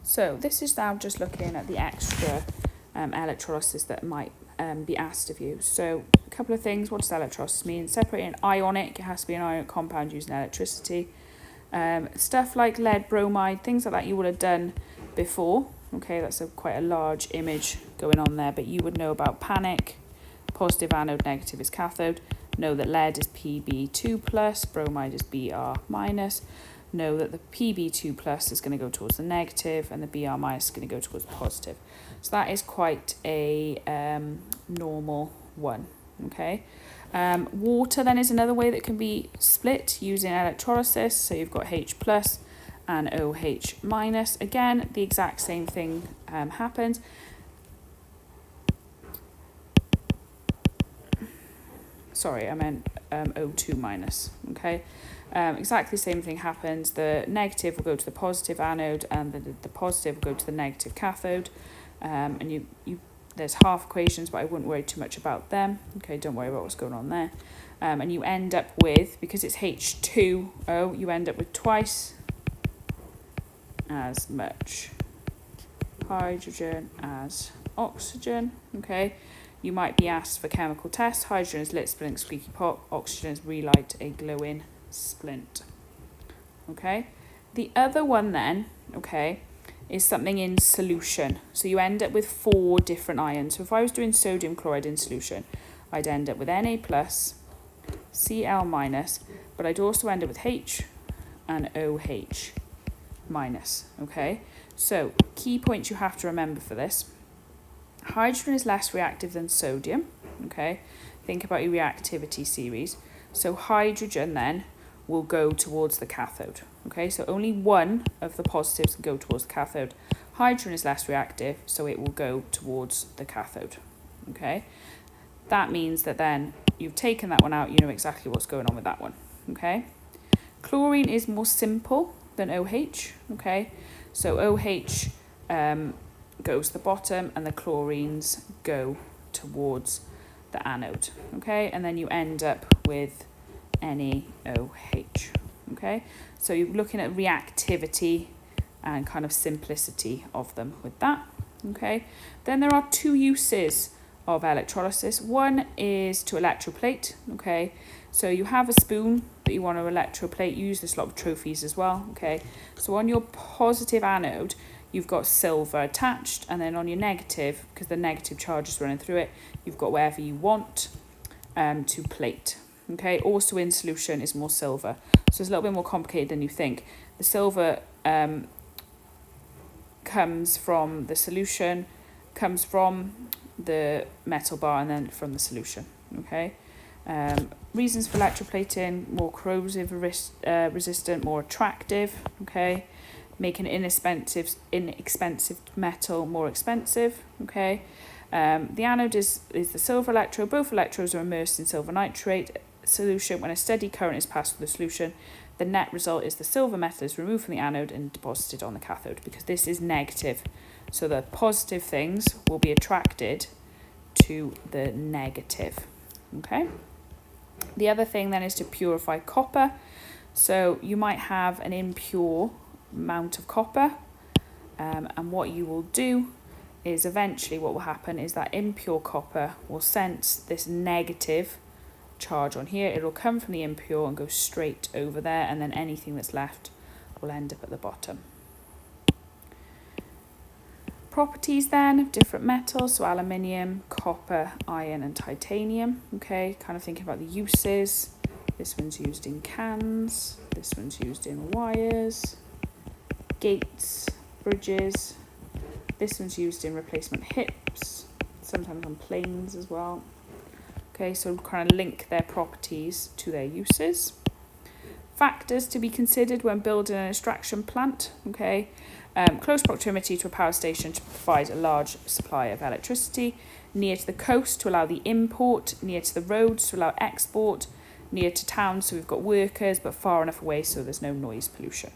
So this is now just looking at the extra electrolysis that might be asked of you. So a couple of things. What does electrolysis mean? Separating ionic, it has to be an ionic compound using electricity. Stuff like lead bromide, things like that you would have done before. Okay, that's quite a large image going on there, but you would know about panic, positive anode, negative is cathode. Know that lead is Pb2 plus, bromide is Br minus. Know that the Pb2 plus is going to go towards the negative and the Br minus is going to go towards the positive. So that is quite a normal one, okay? Water then is another way that can be split using electrolysis. So you've got H plus and OH minus. Again, the exact same thing happens. Sorry, I meant O2 minus, okay? Exactly the same thing happens. The negative will go to the positive anode and the positive will go to the negative cathode. And there's half equations, but I wouldn't worry too much about them. Okay, don't worry about what's going on there. And you end up with, because it's H2O, you end up with twice as much hydrogen as oxygen, okay? You might be asked for chemical test. Hydrogen is lit, splint, squeaky pot. Oxygen is relight, a glowing splint. Okay. The other one then, okay, is something in solution. So you end up with 4 different ions. So if I was doing sodium chloride in solution, I'd end up with Na plus, Cl minus, but I'd also end up with H and OH minus. Okay. So key points you have to remember for this. Hydrogen is less reactive than sodium, okay? Think about your reactivity series. So hydrogen then will go towards the cathode, okay? So only one of the positives can go towards the cathode. Hydrogen is less reactive, so it will go towards the cathode, okay? That means that then you've taken that one out, you know exactly what's going on with that one, okay? Chlorine is more simple than OH, okay? So OH goes to the bottom and the chlorines go towards the anode, okay? And then you end up with NaOH, okay? So you're looking at reactivity and kind of simplicity of them with that, okay? Then there are 2 uses of electrolysis. One is to electroplate, okay? So you have a spoon that you want to electroplate. You use this a lot of trophies as well, okay? So on your positive anode, you've got silver attached, and then on your negative, because the negative charge is running through it, you've got wherever you want to plate. Okay, also in solution is more silver. So it's a little bit more complicated than you think. The silver comes from the solution, comes from the metal bar, and then from the solution. Okay. Reasons for electroplating: more corrosive resistant, more attractive. Okay. Making inexpensive metal more expensive, okay? The anode is the silver electrode. Both electrodes are immersed in silver nitrate solution. When a steady current is passed through the solution, the net result is the silver metal is removed from the anode and deposited on the cathode, because this is negative. So the positive things will be attracted to the negative, okay? The other thing then is to purify copper. So you might have an impure amount of copper, and what you will do is eventually what will happen is that impure copper will sense this negative charge on here. It will come from the impure and go straight over there, and then anything that's left will end up at the bottom. Properties then of different metals, so aluminium, copper, iron and titanium. Okay, kind of thinking about the uses. This one's used in cans, this one's used in wires, gates, bridges. This one's used in replacement hips, sometimes on planes as well. Okay, so kind of link their properties to their uses. Factors to be considered when building an extraction plant. Okay, close proximity to a power station to provide a large supply of electricity. Near to the coast to allow the import. Near to the roads to allow export. Near to towns so we've got workers, but far enough away so there's no noise pollution.